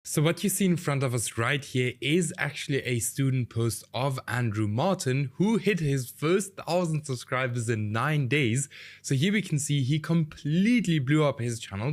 So what you see in front of us right here is actually a student post of Andrew Martin, who hit his first 1,000 subscribers in 9 days. So here we can see he completely blew up his channel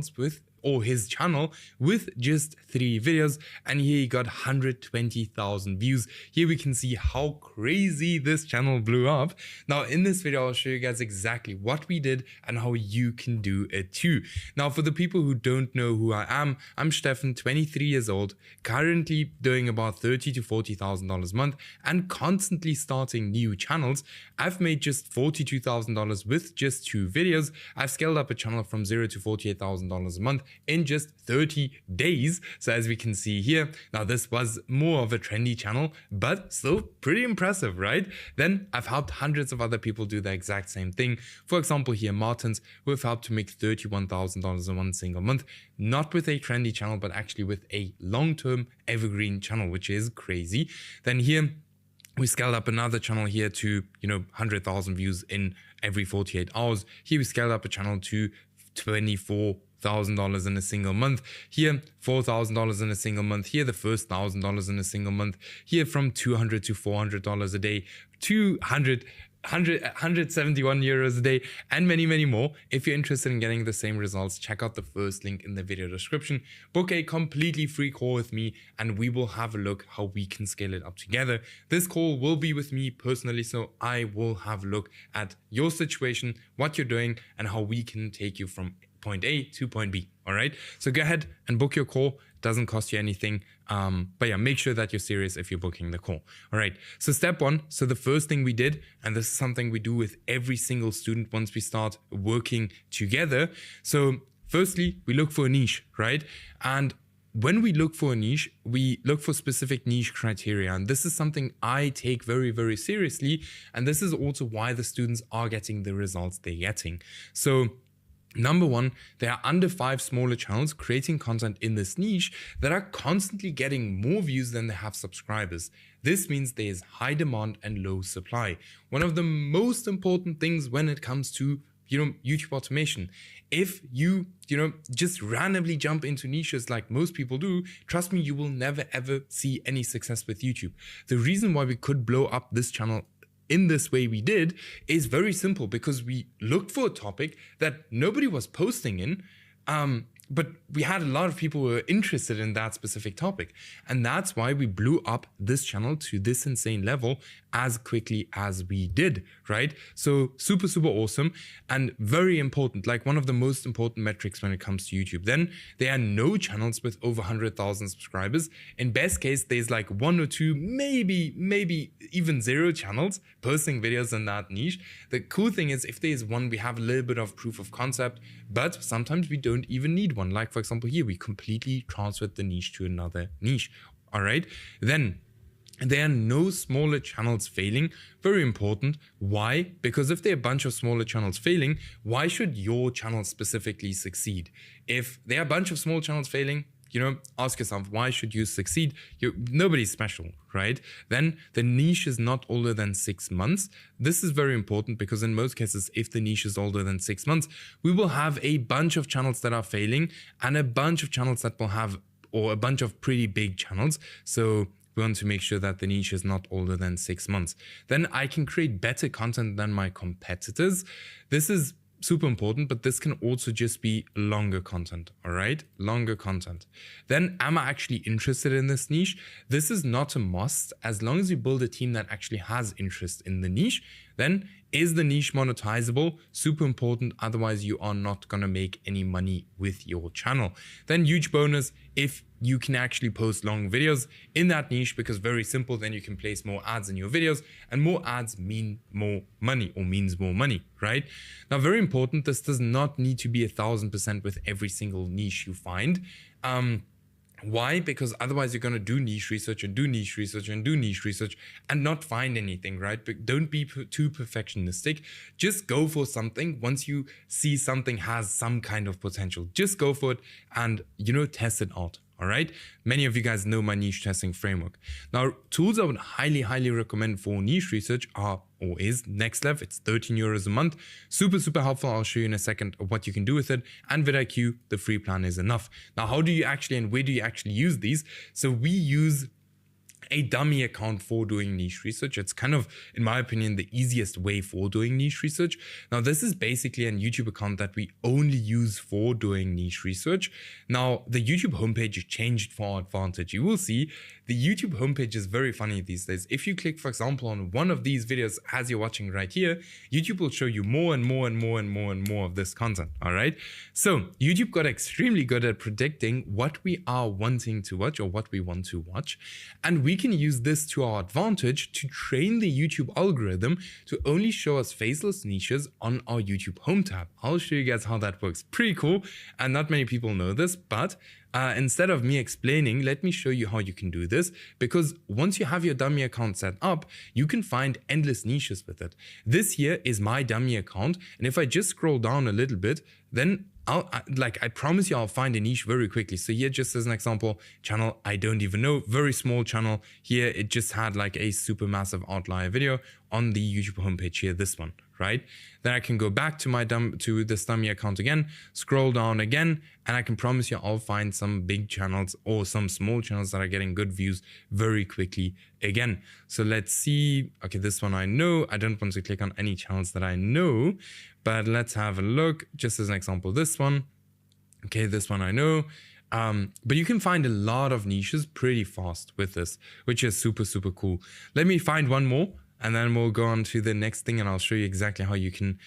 with just 3 videos, and here he got 120,000 views. Here we can see how crazy this channel blew up. Now in this video I'll show you guys exactly what we did and how you can do it too. Now for the people who don't know who I am, I'm Stefan, 23 years old, currently doing about $30,000 to $40,000 a month and constantly starting new channels. I've made just $42,000 with just 2 videos. I've scaled up a channel from $0 to $48,000 a month in just 30 days. So as we can see here, now this was more of a trendy channel, but still pretty impressive, right? Then I've helped hundreds of other people do the exact same thing. For example, here Martins, who have helped to make $31,000 in one single month, not with a trendy channel, but actually with a long-term evergreen channel, which is crazy. Then here, we scaled up another channel here to, 100,000 views in every 48 hours. Here we scaled up a channel to $24,000 in a single month. Here, $4,000 in a single month. Here, the first $1,000 in a single month. Here, from $200 to $400 a day, 171 euros a day, and many, many more. If you're interested in getting the same results, check out the first link in the video description. Book a completely free call with me, and we will have a look how we can scale it up together. This call will be with me personally, so I will have a look at your situation, what you're doing, and how we can take you from point A to point B. All right, so go ahead and book your call. Doesn't cost you anything, but yeah, make sure that you're serious if you're booking the call. All right, so step 1, so the first thing we did, and this is something we do with every single student once we start working together. So firstly, we look for a niche, right? And when we look for a niche, we look for specific niche criteria, and this is something I take very, very seriously, and this is also why the students are getting the results they're getting. So number 1, there are under 5 smaller channels creating content in this niche that are constantly getting more views than they have subscribers. This means there is high demand and low supply. One of the most important things when it comes to YouTube automation. If you just randomly jump into niches like most people do, trust me, you will never ever see any success with YouTube. The reason why we could blow up this channel in this way we did is very simple, because we looked for a topic that nobody was posting in, but we had a lot of people who were interested in that specific topic. And that's why we blew up this channel to this insane level as quickly as we did, right? So super, super awesome and very important, like one of the most important metrics when it comes to YouTube. Then there are no channels with over 100,000 subscribers. In best case, there's like 1 or 2, maybe even 0 channels posting videos in that niche. The cool thing is if there's one, we have a little bit of proof of concept, but sometimes we don't even need one. Like for example, here we completely transferred the niche to another niche. All right, then there are no smaller channels failing. Very important. Why? Because if there are a bunch of smaller channels failing, why should your channel specifically succeed? If there are a bunch of small channels failing, ask yourself, why should you succeed? Nobody's special, right? Then the niche is not older than 6 months. This is very important because in most cases, if the niche is older than 6 months, we will have a bunch of channels that are failing and a bunch of channels that will have, or a bunch of pretty big channels. So we want to make sure that the niche is not older than 6 months. Then I can create better content than my competitors. This is super important, but this can also just be longer content, all right? Longer content. Then am I actually interested in this niche? This is not a must. As long as you build a team that actually has interest in the niche, then is the niche monetizable? Super important. Otherwise, you are not going to make any money with your channel. Then huge bonus if you can actually post long videos in that niche, because very simple, then you can place more ads in your videos, and more ads mean more money, or means more money, right? Now, very important, this does not need to be 1,000% with every single niche you find. Why? Because otherwise you're going to do niche research and do niche research and do niche research and not find anything, right? But don't be too perfectionistic. Just go for something. Once you see something has some kind of potential, just go for it and, test it out. All right. Many of you guys know my niche testing framework. Now, tools I would highly recommend for niche research are or is NextLev. It's 13 euros a month. Super helpful. I'll show you in a second what you can do with it. And vidIQ, the free plan is enough. Now, how do you actually and where do you actually use these? So we use a dummy account for doing niche research. It's kind of, in my opinion, the easiest way for doing niche research. Now, this is basically a YouTube account that we only use for doing niche research. Now, the YouTube homepage is changed for our advantage. You will see the YouTube homepage is very funny these days. If you click, for example, on one of these videos as you're watching right here, YouTube will show you more and more of this content. All right. So YouTube got extremely good at predicting what we are wanting to watch or what we want to watch. And we can use this to our advantage to train the YouTube algorithm to only show us faceless niches on our YouTube home tab. I'll show you guys how that works. Pretty cool. And not many people know this, but instead of me explaining, let me show you how you can do this, because once you have your dummy account set up, you can find endless niches with it. This here is my dummy account. And if I just scroll down a little bit, then I promise you I'll find a niche very quickly. So here, just as an example, channel I don't even know, very small channel. Here it just had like a super massive outlier video on the YouTube homepage here, this one, right? Then I can go back to this dummy account again, scroll down again, and I can promise you I'll find some big channels or some small channels that are getting good views very quickly again. So let's see. Okay, this one I know. I don't want to click on any channels that I know, but let's have a look. Just as an example, this one. Okay, this one I know. But you can find a lot of niches pretty fast with this, which is super cool. Let me find one more, and then we'll go on to the next thing, and I'll show you exactly how you can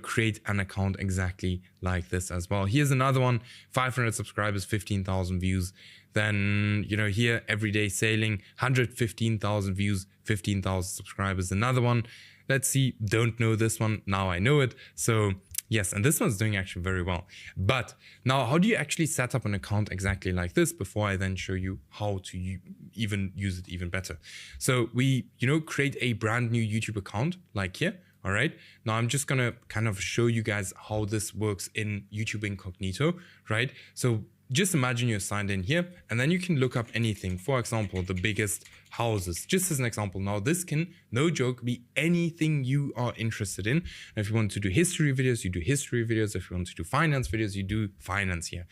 create an account exactly like this as well. Here's another one, 500 subscribers, 15,000 views. Then, here, everyday sailing, 115,000 views, 15,000 subscribers. Another one, let's see, don't know this one. Now I know it. So yes, and this one's doing actually very well. But now, how do you actually set up an account exactly like this before I then show you how to even use it even better? So we, create a brand new YouTube account like here. All right. Now I'm just going to kind of show you guys how this works in YouTube Incognito, right? So just imagine you're signed in here, and then you can look up anything. For example, the biggest houses, just as an example. Now this can, no joke, be anything you are interested in. If you want to do history videos, you do history videos. If you want to do finance videos, you do finance here.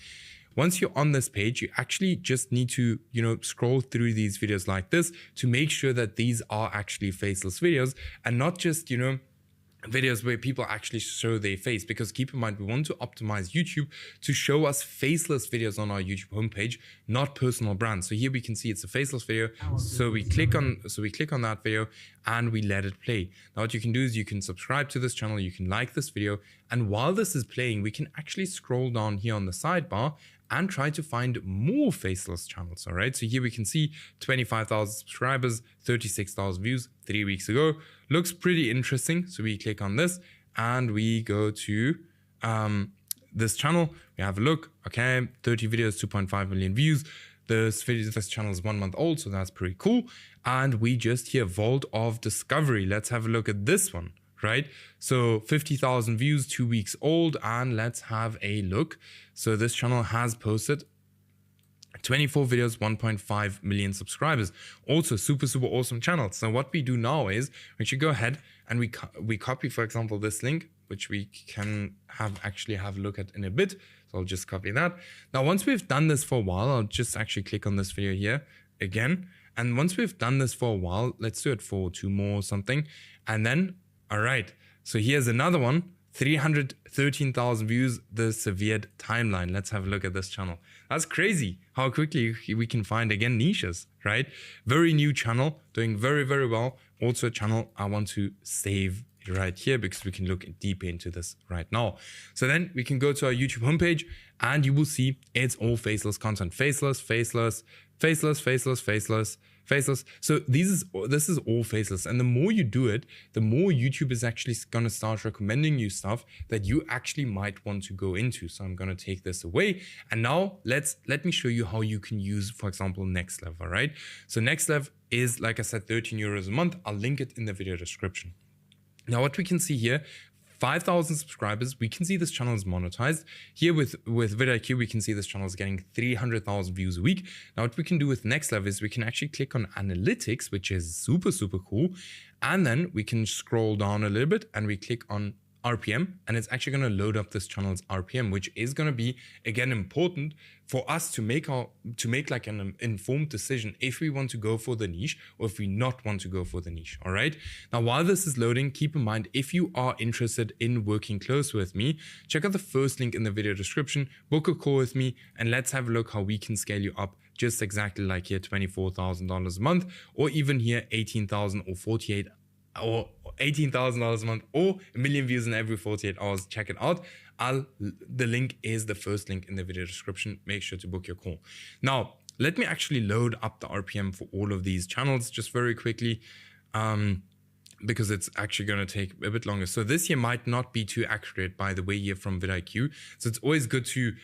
Once you're on this page, you actually just need to, scroll through these videos like this to make sure that these are actually faceless videos and not just, videos where people actually show their face, because keep in mind, we want to optimize YouTube to show us faceless videos on our YouTube homepage, not personal brands. So here we can see it's a faceless video. So we click on that video and we let it play. Now what you can do is you can subscribe to this channel, you can like this video, and while this is playing, we can actually scroll down here on the sidebar and try to find more faceless channels. All right. So here we can see 25,000 subscribers, 36,000 views 3 weeks ago. Looks pretty interesting. So we click on this and we go to this channel. We have a look. Okay. 30 videos, 2.5 million views. This channel is 1 month old. So that's pretty cool. And we just hear Vault of Discovery. Let's have a look at this one. Right? So 50,000 views, 2 weeks old, and let's have a look. So this channel has posted 24 videos, 1.5 million subscribers. Also super awesome channel. So what we do now is we should go ahead and we copy, for example, this link, which we can actually have a look at in a bit. So I'll just copy that. Now, once we've done this for a while, I'll just actually click on this video here again. And once we've done this for a while, let's do it for 2 more or something. And then, all right, so here's another one, 313,000 views, the severed timeline. Let's have a look at this channel. That's crazy how quickly we can find, again, niches, right? Very new channel, doing very well. Also a channel I want to save right here because we can look deeper into this right now. So then we can go to our YouTube homepage and you will see it's all faceless content. Faceless, faceless, faceless, faceless, faceless, faceless. So this is all faceless. And the more you do it, the more YouTube is actually going to start recommending you stuff that you actually might want to go into. So I'm going to take this away. And now let me show you how you can use, for example, NextLev, all right? So NextLev is, like I said, 13 euros a month. I'll link it in the video description. Now what we can see here, 5,000 subscribers. We can see this channel is monetized. Here with vidIQ, we can see this channel is getting 300,000 views a week. Now what we can do with next level is we can actually click on analytics, which is super, super cool. And then we can scroll down a little bit and we click on RPM, and it's actually going to load up this channel's RPM, which is going to be again important for us to make like an informed decision if we want to go for the niche or if we not want to go for the niche. All right, now while this is loading, keep in mind, if you are interested in working close with me, check out the first link in the video description, book a call with me, and let's have a look how we can scale you up just exactly like here, $24,000 a month, or even here 18,000 or 48 or $18,000 a month, or 1 million views in every 48 hours. Check it out. The link is the first link in the video description. Make sure to book your call. Now, let me actually load up the RPM for all of these channels just very quickly, because it's actually going to take a bit longer. So this here might not be too accurate, by the way, here from vidIQ. So it's always good to,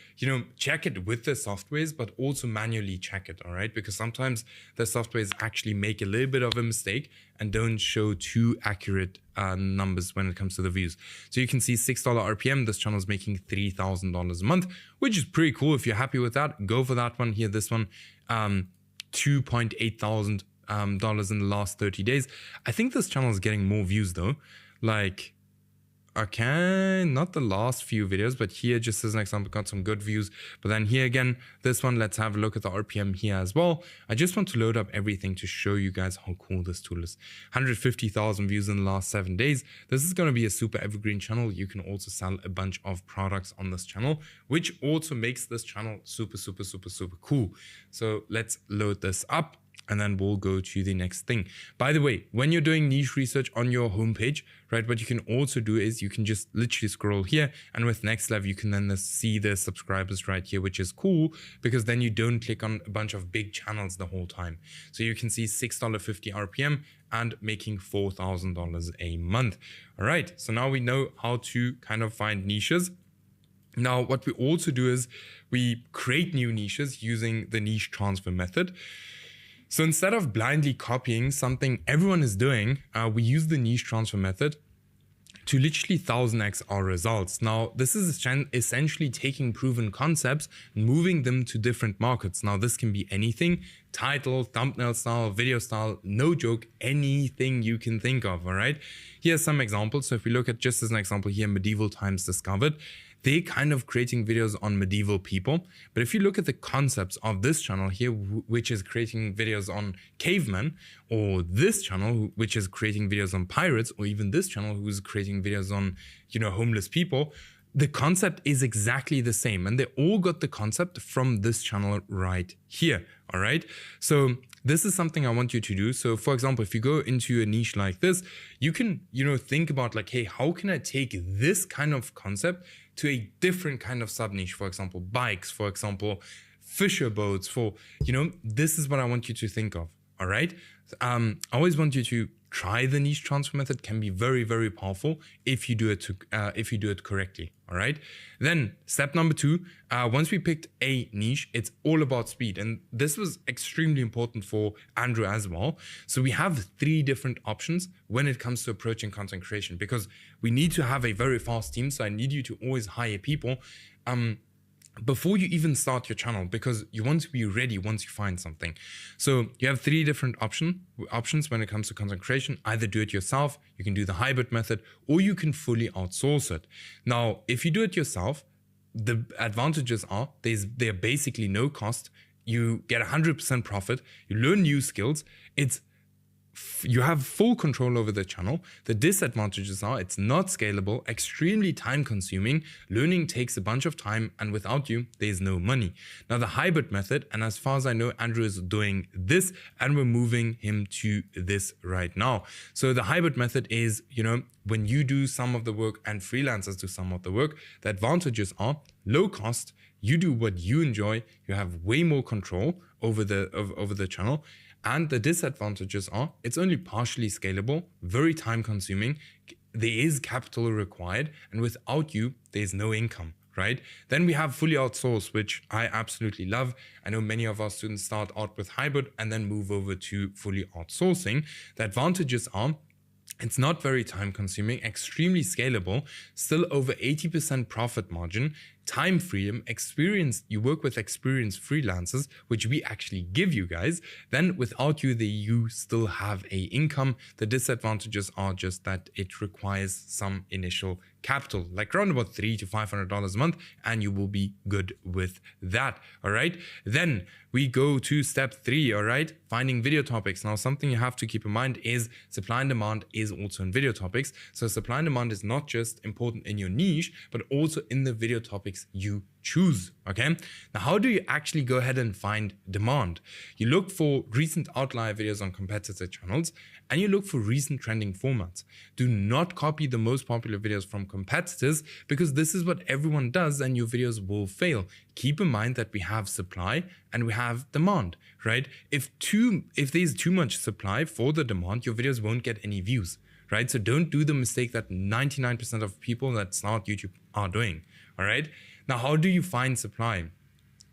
check it with the softwares, but also manually check it, all right? Because sometimes the softwares actually make a little bit of a mistake and don't show too accurate numbers when it comes to the views. So you can see $6 RPM, this channel is making $3,000 a month, which is pretty cool. If you're happy with that, go for that one. Here, this one, $2.8 thousand dollars in the last 30 days. I think this channel is getting more views though. Like, okay, not the last few videos, but here just as an example, got some good views. But then here again, this one, let's have a look at the RPM here as well. I just want to load up everything to show you guys how cool this tool is. 150,000 views in the last 7 days. This is going to be a super evergreen channel. You can also sell a bunch of products on this channel, which also makes this channel super, super, super, super cool. So let's load this up, and then we'll go to the next thing. By the way, when you're doing niche research on your homepage, right, what you can also do is you can just literally scroll here, and with next level, you can then see the subscribers right here, which is cool because then you don't click on a bunch of big channels the whole time. So you can see $6.50 RPM and making $4,000 a month. All right, so now we know how to kind of find niches. Now, what we also do is we create new niches using the niche transfer method. So instead of blindly copying something everyone is doing, we use the niche transfer method to literally 1000x our results. Now, this is essentially taking proven concepts and moving them to different markets. Now, this can be anything: title, thumbnail style, video style, no joke, anything you can think of, all right? Here's some examples. So if we look at, just as an example here, medieval times discovered, they're kind of creating videos on medieval people. But if you look at the concepts of this channel here, which is creating videos on cavemen, or this channel, which is creating videos on pirates, or even this channel who's creating videos on, homeless people, the concept is exactly the same. And they all got the concept from this channel right here. All right. So this is something I want you to do. So for example, if you go into a niche like this, you can, think about like, hey, how can I take this kind of concept to a different kind of sub niche? For example, bikes, for example, fisher boats, this is what I want you to think of. All right. I always want you to try the niche transfer method. Can be very, very powerful if you do it correctly. All right. Then step number 2, once we picked a niche, it's all about speed. And this was extremely important for Andrew as well. So we have 3 different options when it comes to approaching content creation, because we need to have a very fast team. So I need you to always hire people before you even start your channel, because you want to be ready once you find something. So you have 3 different options when it comes to content creation. Either do it yourself, you can do the hybrid method, or you can fully outsource it. Now, if you do it yourself, the advantages are they're basically no cost. You get 100% profit. You learn new skills. You have full control over the channel. The disadvantages are it's not scalable, extremely time consuming. Learning takes a bunch of time, and without you, there's no money. Now the hybrid method, and as far as I know, Andrew is doing this, and we're moving him to this right now. So the hybrid method is, when you do some of the work and freelancers do some of the work, the advantages are low cost. You do what you enjoy. You have way more control over the channel. And the disadvantages are it's only partially scalable, very time consuming. There is capital required, and without you, there's no income, right? Then we have fully outsourced, which I absolutely love. I know many of our students start out with hybrid and then move over to fully outsourcing. The advantages are It's not very time consuming, extremely scalable, still over 80% profit margin, time freedom, you work with experienced freelancers, which we actually give you guys. Then without you still have a income. The disadvantages are just that it requires some initial capital, like around about $300 to $500 a month, and you will be good with that. All right. Then we go to step 3. All right. Finding video topics. Now, something you have to keep in mind is supply and demand is also in video topics. So supply and demand is not just important in your niche, but also in the video topics you choose. Okay. Now, how do you actually go ahead and find demand? You look for recent outlier videos on competitor channels, and you look for recent trending formats. Do not copy the most popular videos from competitors, because this is what everyone does and your videos will fail. Keep in mind that we have supply and we have demand, right? If there's too much supply for the demand, your videos won't get any views, right? So don't do the mistake that 99% of people that start YouTube are doing, all right? Now, how do you find supply?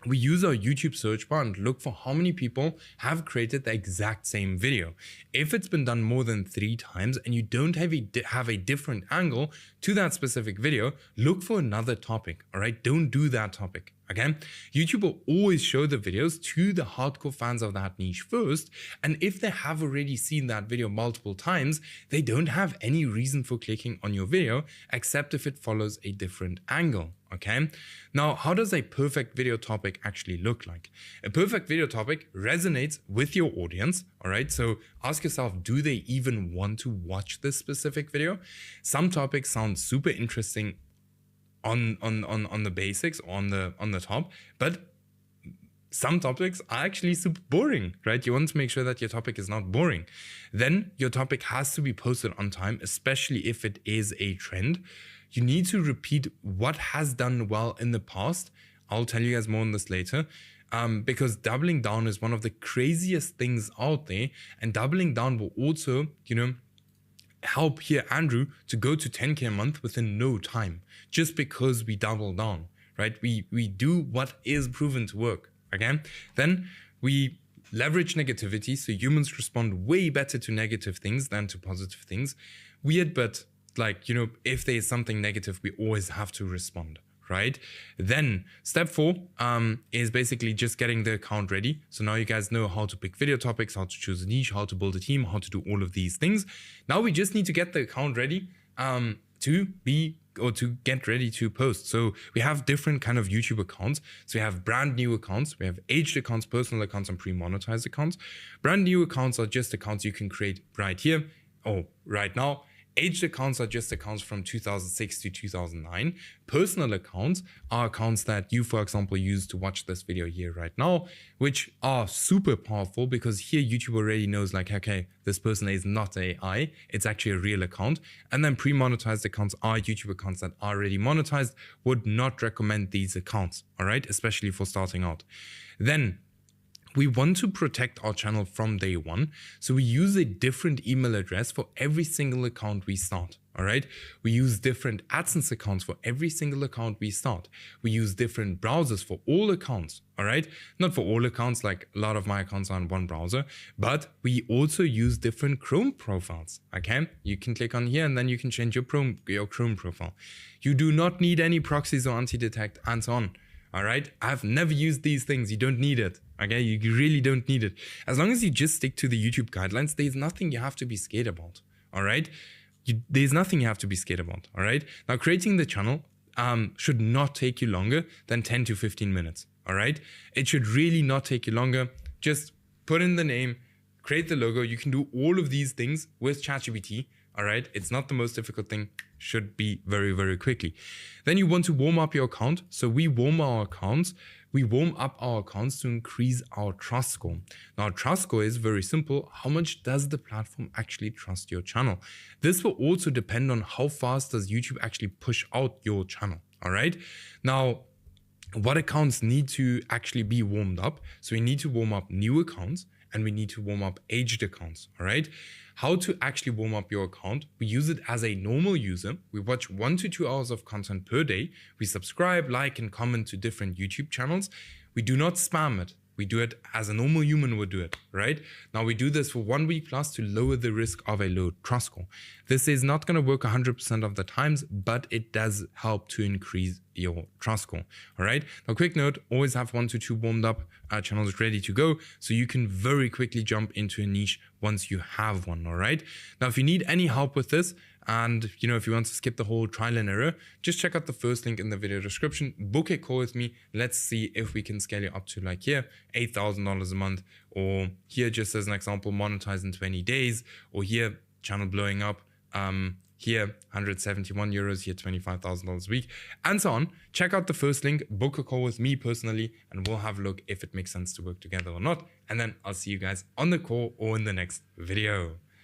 We use our YouTube search bar and look for how many people have created the exact same video. If it's been done more than 3 times and you don't have a different angle to that specific video, look for another topic, all right? Don't do that topic, okay? YouTube will always show the videos to the hardcore fans of that niche first, and if they have already seen that video multiple times, they don't have any reason for clicking on your video except if it follows a different angle. Okay, now how does a perfect video topic actually look like? A perfect video topic resonates with your audience, all right? So ask yourself, do they even want to watch this specific video? Some topics sound super interesting on the basics, on the top, but some topics are actually super boring, right? You want to make sure that your topic is not boring. Then your topic has to be posted on time, especially if it is a trend. You need to repeat what has done well in the past. I'll tell you guys more on this later, because doubling down is one of the craziest things out there, and doubling down will also, help here Andrew to go to 10K a month within no time, just because we double down, right? We do what is proven to work, okay? Then we leverage negativity, so humans respond way better to negative things than to positive things. Weird, but if there's something negative, we always have to respond, right? Then step 4 is basically just getting the account ready. So now you guys know how to pick video topics, how to choose a niche, how to build a team, how to do all of these things. Now we just need to get the account ready to get ready to post. So we have different kind of YouTube accounts. So we have brand new accounts, we have aged accounts, personal accounts, and pre-monetized accounts. Brand new accounts are just accounts you can create right here or right now. Aged accounts are just accounts from 2006 to 2009. Personal accounts are accounts that you, for example, use to watch this video here right now, which are super powerful because here YouTube already knows okay, this person is not AI, it's actually a real account. And then pre-monetized accounts are YouTube accounts that are already monetized. Would not recommend these accounts, all right, especially for starting out. Then we want to protect our channel from day one, so we use a different email address for every single account we start, all right? We use different AdSense accounts for every single account we start. We use different browsers for all accounts, all right? Not for all accounts, like a lot of my accounts are on one browser, but we also use different Chrome profiles, okay? You can click on here and then you can change your Chrome profile. You do not need any proxies or anti-detect and so on. All right, I've never used these things. You don't need it. Okay, you really don't need it. As long as you just stick to the YouTube guidelines, there's nothing you have to be scared about. All right, there's nothing you have to be scared about. All right, now creating the channel should not take you longer than 10 to 15 minutes. All right, it should really not take you longer. Just put in the name, create the logo. You can do all of these things with ChatGPT. All right, it's not the most difficult thing, should be very, very quickly. Then you want to warm up your account. So we warm up our accounts to increase our trust score. Now, trust score is very simple. How much does the platform actually trust your channel? This will also depend on how fast does YouTube actually push out your channel. All right, now, what accounts need to actually be warmed up? So we need to warm up new accounts and we need to warm up aged accounts, all right? How to actually warm up your account? We use it as a normal user. We watch 1 to 2 hours of content per day. We subscribe, like, and comment to different YouTube channels. We do not spam it, We do it as a normal human would do it, right? Now we do this for 1 week plus to lower the risk of a low trust score. This is not going to work 100% of the times, but it does help to increase your trust score. All right. Now, quick note, always have 1 to 2 warmed up channels ready to go, so you can very quickly jump into a niche once you have one. All right. Now, if you need any help with this, and if you want to skip the whole trial and error, just check out the first link in the video description. Book a call with me. Let's see if we can scale it up to like here, $8,000 a month, or here, just as an example, monetize in 20 days, or here, channel blowing up. Here, 171 euros, here, $25,000 a week, and so on. Check out the first link, book a call with me personally, and we'll have a look if it makes sense to work together or not. And then I'll see you guys on the call or in the next video.